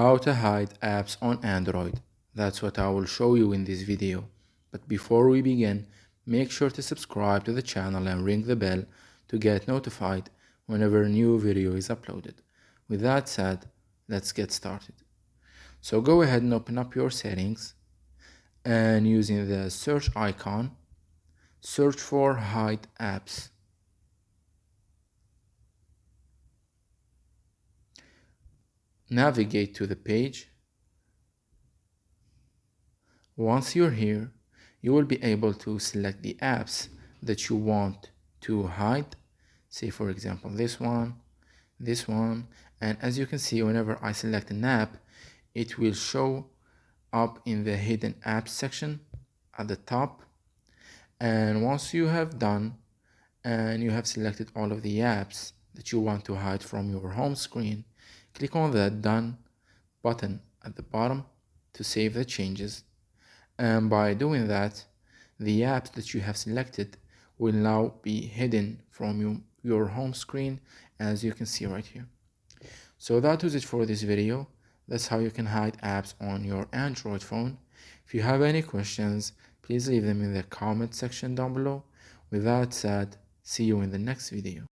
How to hide apps on Android. That's what I will show you in this video. But before we begin, make sure to subscribe to the channel and ring the bell to get notified whenever a new video is uploaded. With that said, let's get started. So go ahead and open up your settings and using the search icon, search for hide apps. Navigate to the page. Once you're here, you will be able to select the apps that you want to hide. Say for example this one, and as you can see, whenever I select an app, it will show up in the hidden apps section at the top. And once you have done and you have selected all of the apps that you want to hide from your home screen, click on the done button at the bottom to save the changes. And by doing that, the apps that you have selected will now be hidden from your home screen, as you can see right here. So that was it for this video. That's how you can hide apps on your Android phone. If you have any questions, please leave them in the comment section down below. With that said, see you in the next video.